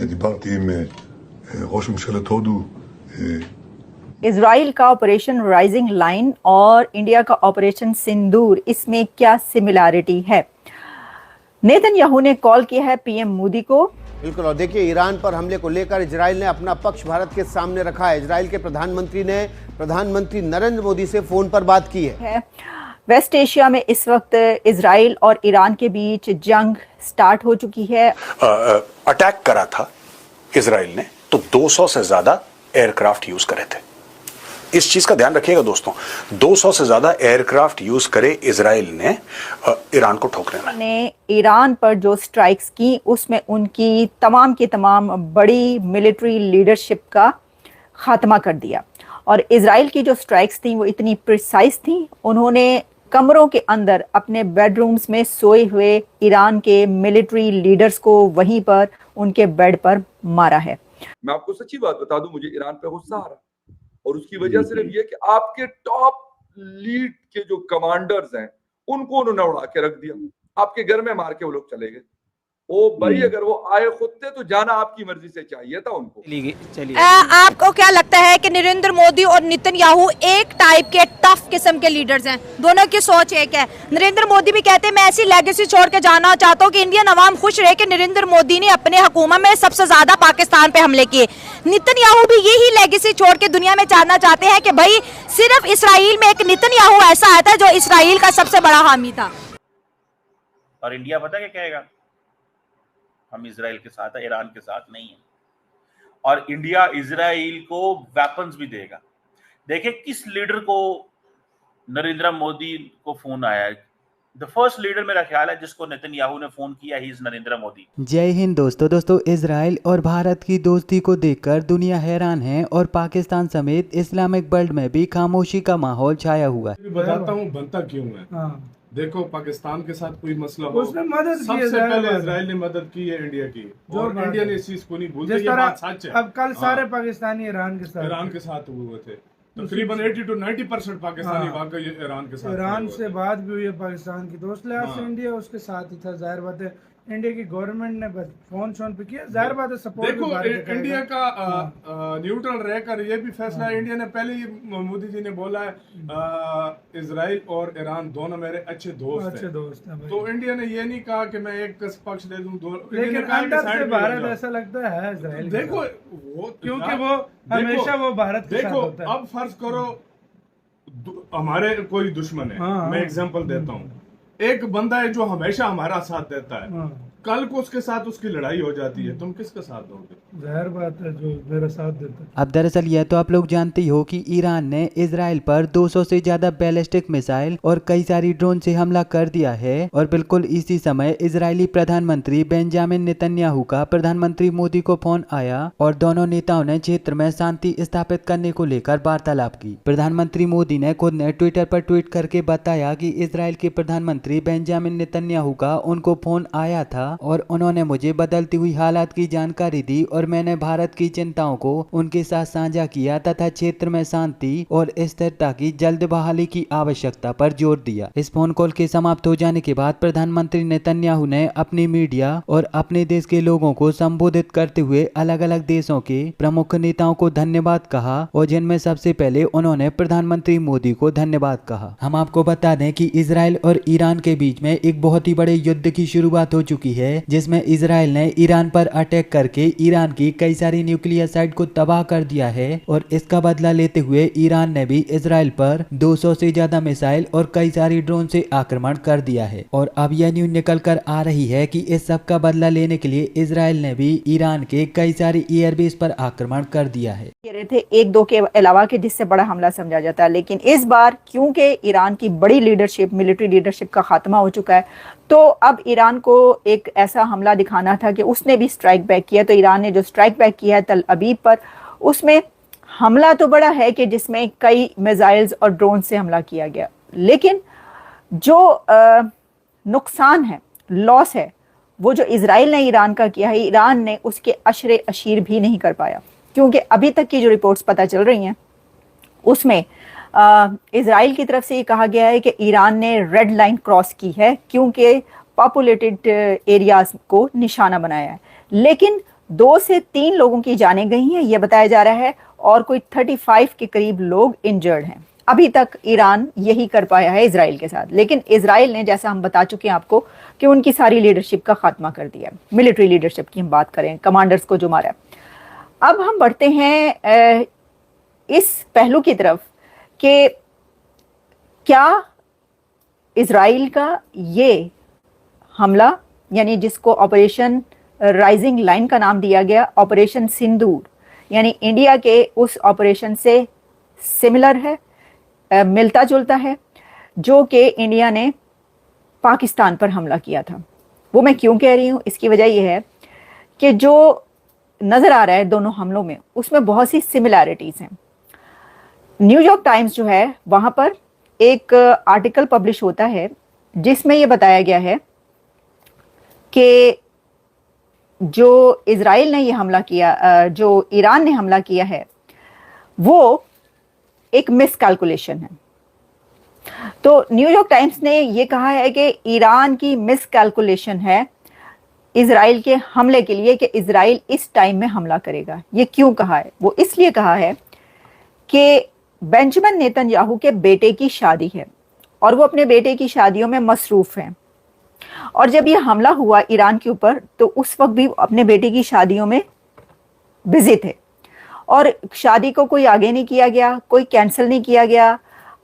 דיברתי עם ראש ממשלת הודו. Israel का operation rising line और India का ऑपरेशन सिंदूर, इसमें क्या सिमिलैरिटी है? नेतन्याहू ने कॉल किया है पीएम मोदी को। बिल्कुल, और देखिए ईरान पर हमले को लेकर इजराइल ने अपना पक्ष भारत के सामने रखा है। इजराइल के प्रधानमंत्री ने प्रधानमंत्री नरेंद्र मोदी से फोन पर बात की है। वेस्ट एशिया में इस वक्त इजराइल और ईरान के बीच जंग स्टार्ट हो चुकी है। अटैक करा था इजराइल ने तो 200 से ज्यादा एयरक्राफ्ट यूज करे थे। इस चीज का ध्यान रखिएगा दोस्तों, 200 से ज्यादा एयरक्राफ्ट यूज करे इजराइल ने ईरान को ठोकने में। ने ईरान पर जो स्ट्राइक्स की उसमें उनकी तमाम की तमाम बड़ी मिलिट्री लीडरशिप का खात्मा कर दिया। और इजराइल की जो स्ट्राइक्स थी वो इतनी प्रिसाइज थी, उन्होंने कमरों के अंदर अपने बेडरूम्स में सोए हुए ईरान के मिलिट्री लीडर्स को वहीं पर उनके बेड पर मारा है। मैं आपको सच्ची बात बता दूं, मुझे ईरान पे गुस्सा आ रहा और उसकी वजह सिर्फ ये कि आपके टॉप लीड के जो कमांडर्स हैं उनको उन्होंने उड़ा के रख दिया, आपके घर में मार के वो लोग चले गए। ओ भाई, अगर वो आए खुद थे तो जाना आपकी मर्जी से चाहिए था उनको। चलिए आपको क्या लगता है कि नरेंद्र मोदी और नेतन्याहू एक टाइप के टफ किस्म के लीडर्स हैं? दोनों की सोच एक है। नरेंद्र मोदी भी कहते हैं मैं ऐसी लेगेसी छोड़ के जाना चाहता हूँ कि इंडियन अवाम खुश रहे कि नरेंद्र मोदी ने अपने हुकूमत में सबसे ज्यादा पाकिस्तान पे हमले किए। नेतन्याहू भी यही लेगेसी छोड़ के दुनिया में जानना चाहते हैं कि भाई सिर्फ इसराइल में एक नेतन्याहू ऐसा आया था जो इसराइल का सबसे बड़ा हामी था। और इंडिया पता क्या कहेगा? हम इजराइल के साथ है, ईरान के साथ नहीं है। और इंडिया इजराइल को वेपन्स भी देगा। देखिए किस लीडर को नरेंद्र मोदी को फोन आया है। द फर्स्ट लीडर मेरा ख्याल है जिसको नेतन्याहू ने फोन किया, ही इज नरेंद्र मोदी। जय हिंद दोस्तों इजराइल और भारत की दोस्ती को देखकर दुनिया हैरान है और पाकिस्तान समेत इस्लामिक वर्ल्ड में भी खामोशी का माहौल छाया हुआ है। बताता हूँ बनता क्यों है। देखो, पाकिस्तान के साथ कोई मसला हो, उसने मदद की, सबसे पहले इजराइल ने मदद की है इंडिया की, और इंडिया ने इस चीज को नहीं भूलते। ये बात सच है। अब कल सारे पाकिस्तानी ईरान के साथ हुए थे। तकरीबन 80 to 90% पाकिस्तानी वाकई ईरान के साथ। ईरान से बात भी हुई है पाकिस्तान की, दोस्त लिहाज से इंडिया उसके साथ ही था। जाहिर बात है इंडिया की गवर्नमेंट ने बस फोन पे किया, जाहिर बात है सपोर्ट। देखो, इंडिया का न्यूट्रल रहकर ये भी फैसला है। इंडिया ने पहले ही मोदी जी ने बोला है इजराइल और ईरान दोनों मेरे अच्छे दोस्त हैं। तो इंडिया ने ये नहीं कहा कि मैं एक पक्ष दे दूं, लेकिन अंदर से भारत ऐसा लगता है इजराइल। देखो वो, क्योंकि वो हमेशा वो भारत के साथ होता है। अब फर्ज करो हमारे कोई दुश्मन है, मैं एग्जांपल देता हूँ। एक बंदा है जो हमेशा हमारा साथ देता है, कल को उसके साथ उसकी लड़ाई हो जाती है, तुम किसका साथ दोगे? जाहिर बात है जो मेरा साथ देता है। अब दरअसल यह तो आप लोग जानते ही हो कि ईरान ने इजराइल पर 200 से ज्यादा बैलिस्टिक मिसाइल और कई सारी ड्रोन से हमला कर दिया है। और बिल्कुल इसी समय इजरायली प्रधानमंत्री बेंजामिन नेतन्याहू का प्रधानमंत्री मोदी को फोन आया और दोनों नेताओं ने क्षेत्र में शांति स्थापित करने को लेकर वार्तालाप की। प्रधानमंत्री मोदी ने खुद ने ट्विटर पर ट्वीट करके बताया कि इजराइल के प्रधानमंत्री बेंजामिन नेतन्याहू का उनको फोन आया था और उन्होंने मुझे बदलती हुई हालात की जानकारी दी और मैंने भारत की चिंताओं को उनके साथ साझा किया तथा क्षेत्र में शांति और स्थिरता की जल्द बहाली की आवश्यकता पर जोर दिया। इस फोन कॉल के समाप्त हो जाने के बाद प्रधानमंत्री नेतन्याहू ने अपनी मीडिया और अपने देश के लोगों को संबोधित करते हुए अलग अलग देशों के प्रमुख नेताओं को धन्यवाद कहा और जिनमें सबसे पहले उन्होंने प्रधानमंत्री मोदी को धन्यवाद कहा। हम आपको बता दें कि इजराइल और ईरान के बीच में एक बहुत ही बड़े युद्ध की शुरुआत हो चुकी है, जिसमें इजराइल ने ईरान पर अटैक करके ईरान की कई सारी न्यूक्लियर साइट को तबाह कर दिया है और इसका बदला लेते हुए ईरान ने भी इजराइल पर 200 से ज्यादा मिसाइल और कई सारी ड्रोन से आक्रमण कर दिया है। और अब यह न्यूज निकल कर आ रही है कि इस सब का बदला लेने के लिए इजराइल ने भी ईरान के कई सारी एयरबेस पर आक्रमण कर दिया है। कह रहे थे एक दो के अलावा के जिससे बड़ा हमला समझा जाता है, लेकिन इस बार क्योंकि ईरान की बड़ी लीडरशिप, मिलिट्री लीडरशिप का खात्मा हो चुका है, तो अब ईरान को एक ऐसा हमला दिखाना था कि उसने भी स्ट्राइक बैक किया। तो ईरान ने जो स्ट्राइक बैक किया है तल अबीब पर, उसमें हमला तो बड़ा है कि जिसमें कई मिसाइल्स और ड्रोन से हमला किया गया, लेकिन जो नुकसान है, लॉस है, वो जो इजराइल ने ईरान का किया है, ईरान ने उसके अशरे अशीर भी नहीं कर पाया। क्योंकि अभी तक की जो रिपोर्ट्स पता चल रही हैं उसमें इजराइल की तरफ से ये कहा गया है कि ईरान ने रेड लाइन क्रॉस की है क्योंकि पॉपुलेटेड एरियाज को निशाना बनाया है। लेकिन 2 से 3 लोगों की जानें गई हैं, यह बताया जा रहा है, और कोई 35 के करीब लोग इंजर्ड हैं। अभी तक ईरान यही कर पाया है इजराइल के साथ, लेकिन इजराइल ने, जैसा हम बता चुके हैं आपको, कि उनकी सारी लीडरशिप का खात्मा कर दिया है। मिलिट्री लीडरशिप की हम बात करें, कमांडर्स को जो मारा है। अब हम बढ़ते हैं इस पहलू की तरफ कि क्या इजराइल का ये हमला, यानी जिसको ऑपरेशन राइजिंग लाइन का नाम दिया गया, ऑपरेशन सिंदूर, यानी इंडिया के उस ऑपरेशन से सिमिलर है, मिलता जुलता है, जो कि इंडिया ने पाकिस्तान पर हमला किया था। वो मैं क्यों कह रही हूँ, इसकी वजह यह है कि जो नजर आ रहा है दोनों हमलों में, उसमें बहुत सी सिमिलैरिटीज हैं। न्यूयॉर्क टाइम्स जो है, वहां पर एक आर्टिकल पब्लिश होता है जिसमें यह बताया गया है कि जो इजराइल ने यह हमला किया, जो ईरान ने हमला किया है, वो एक मिसकैलकुलेशन है। तो न्यूयॉर्क टाइम्स ने यह कहा है कि ईरान की मिसकैलकुलेशन है इजराइल के हमले के लिए, कि इजराइल इस टाइम में हमला करेगा। ये क्यों कहा है? वो इसलिए कहा है कि बेंजामिन नेतन्याहू के बेटे की शादी है और वो अपने बेटे की शादियों में मसरूफ हैं, और जब ये हमला हुआ ईरान के ऊपर, तो उस वक्त भी अपने बेटे की शादियों में बिजी थे, और शादी को कोई आगे नहीं किया गया, कोई कैंसिल नहीं किया गया।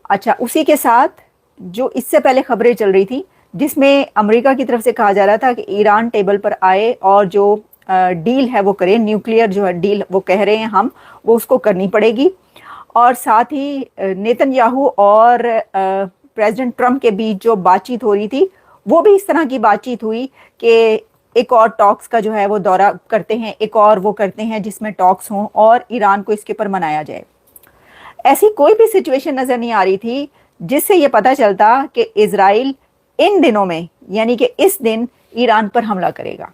अच्छा, उसी के साथ जो इससे पहले खबरें चल रही थी, जिसमें अमेरिका की तरफ से कहा जा रहा था कि ईरान टेबल पर आए और जो डील है वो करें, न्यूक्लियर जो है डील वो कह रहे हैं हम, वो उसको करनी पड़ेगी। और साथ ही नेतन्याहू और प्रेसिडेंट ट्रंप के बीच जो बातचीत हो रही थी, वो भी इस तरह की बातचीत हुई कि एक और टॉक्स का जो है वो दौरा करते हैं, एक और वो करते हैं जिसमें टॉक्स हों और ईरान को इसके ऊपर मनाया जाए। ऐसी कोई भी सिचुएशन नजर नहीं आ रही थी जिससे ये पता चलता कि इजराइल इन दिनों में, यानी कि इस दिन, ईरान पर हमला करेगा।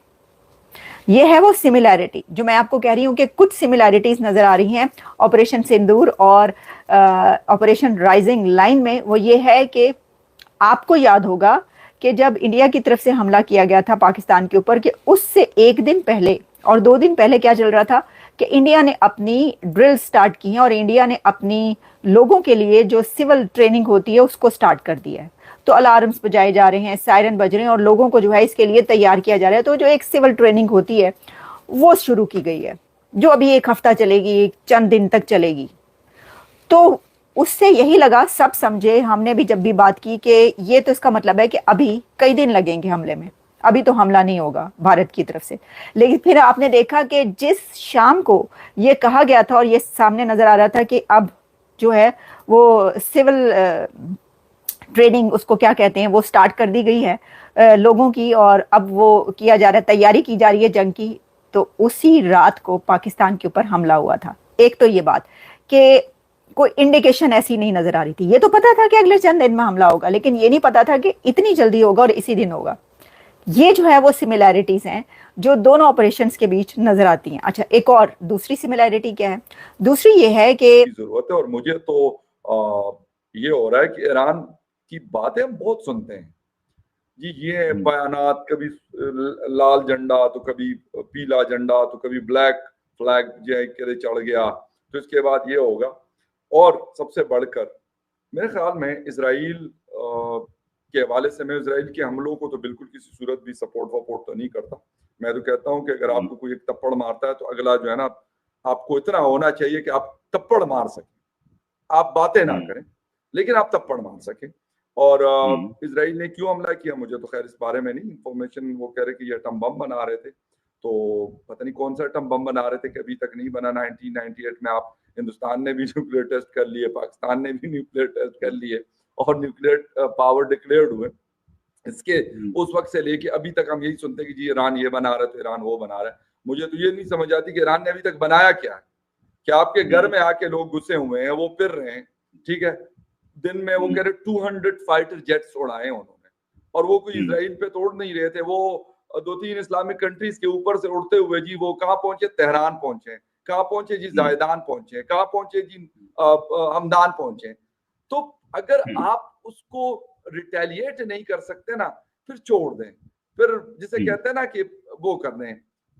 ये है वो सिमिलैरिटी जो मैं आपको कह रही हूँ कि कुछ सिमिलैरिटीज नजर आ रही हैं ऑपरेशन सिंदूर और ऑपरेशन राइजिंग लाइन में। वो ये है कि आपको याद होगा कि जब इंडिया की तरफ से हमला किया गया था पाकिस्तान के ऊपर, कि उससे एक दिन पहले और 2 दिन पहले क्या चल रहा था कि इंडिया ने अपनी ड्रिल स्टार्ट की है और इंडिया ने अपनी लोगों के लिए जो सिविल ट्रेनिंग होती है उसको स्टार्ट कर दिया है। तो अलार्म्स बजाए जा रहे हैं, सायरन बज रहे हैं और लोगों को जो है इसके लिए तैयार किया जा रहा है। तो जो एक सिविल ट्रेनिंग होती है वो शुरू की गई है, जो अभी 1 हफ्ता चलेगी, चंद दिन तक चलेगी। तो उससे यही लगा, सब समझे, हमने भी जब भी बात की कि ये तो इसका मतलब है कि अभी कई दिन लगेंगे हमले में, अभी तो हमला नहीं होगा भारत की तरफ से। लेकिन फिर आपने देखा कि जिस शाम को ये कहा गया था और ये सामने नजर आ रहा था कि अब जो है वो सिविल ट्रेनिंग, उसको क्या कहते हैं, वो स्टार्ट कर दी गई है लोगों की, और अब वो किया जा रहा है, तैयारी की जा रही है जंग की। तो उसी रात को पाकिस्तान के ऊपर हमला हुआ था। एक तो ये बात कि कोई इंडिकेशन ऐसी नहीं नजर आ रही थी। ये तो पता था कि अगले चंद दिन में हमला होगा, लेकिन ये नहीं पता था कि इतनी जल्दी होगा और इसी दिन होगा। ये जो है वो सिमिलैरिटीज हैं जो दोनों ऑपरेशंस के बीच नजर आती हैं। अच्छा, एक और दूसरी सिमिलैरिटी क्या है? दूसरी ये है कि जरूरत है, और मुझे तो ये हो रहा है कि ईरान की बातें हम बहुत सुनते हैं जी, ये बयानात, कभी लाल झंडा तो कभी पीला झंडा तो कभी ब्लैक फ्लैग जो है के चढ़ गया, तो इसके बाद ये होगा। और सबसे बढ़कर मेरे ख्याल में इजराइल के हवाले से, मैं इजराइल के हमलों को तो बिल्कुल किसी सूरत भी सपोर्ट तो नहीं करता। मैं तो कहता हूं कि अगर आपको कोई एक थप्पड़ मारता है तो अगला जो है ना, आपको इतना होना चाहिए कि आप थप्पड़ मार सकें, आप बातें ना करें लेकिन आप थप्पड़ मार सकें। और इजराइल ने क्यों हमला किया, मुझे तो खैर इस बारे में नहीं इंफॉर्मेशन। वो कह रहे कि ये एटम बम बना रहे थे, तो पता नहीं कौन सा एटम बम बना रहे थे कि अभी तक नहीं बना। 1998 में आप हिंदुस्तान ने भी न्यूक्लियर टेस्ट कर लिए, पाकिस्तान ने भी न्यूक्लियर टेस्ट कर लिए और न्यूक्लियर पावर डिक्लेयर्ड हुए। इसके उस वक्त से लेके अभी तक हम यही सुनते हैं कि जी ईरान ये बना रहा है तो ईरान वो बना रहा है। मुझे तो ये नहीं समझ आती कि ईरान ने अभी तक बनाया क्या है। क्या आपके घर में आके लोग घुसे हुए हैं, वो फिर रहे हैं, ठीक है, दिन में वो कह रहे 200 फाइटर जेट्स उड़ाए उन्होंने, और वो कोई इजराइल पे तोड़ नहीं रहे थे। वो 2-3 इस्लामिक कंट्रीज के ऊपर से उड़ते हुए जी वो कहाँ पहुंचे, तेहरान पहुंचे, कहाँ पहुंचे जी, जायदान पहुंचे, कहाँ पहुंचे जी, हमदान पहुंचे। तो अगर आप उसको रिटेलिएट नहीं कर सकते ना, फिर छोड़ दें, फिर जिसे कहते हैं ना कि वो कर दें,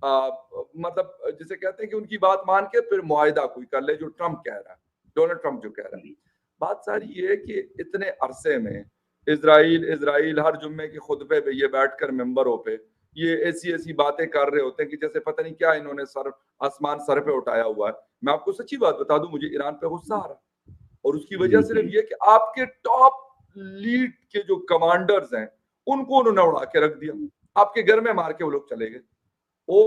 मतलब जिसे कहते हैं कि उनकी बात मान के फिर मुआहिदा कोई कर ले, जो ट्रम्प कह रहा है, डोनाल्ड ट्रम्प जो कह रहा है। बात सारी ये है कि इतने अरसे में इजराइल हर जुम्मे के खुतबे पे ये बैठकर मेंबरों पे ये ऐसी ऐसी बातें कर रहे होते हैं कि जैसे पता नहीं क्या इन्होंने आसमान सर पे उठाया हुआ है। मैं आपको सच्ची बात बता दूं, मुझे ईरान पे गुस्सा आ रहा है, और उसकी वजह सिर्फ ये कि आपके टॉप लीड के जो कमांडर्स हैं उनको उन्होंने उड़ा के रख दिया, आपके घर में मार के वो लोग चले गए।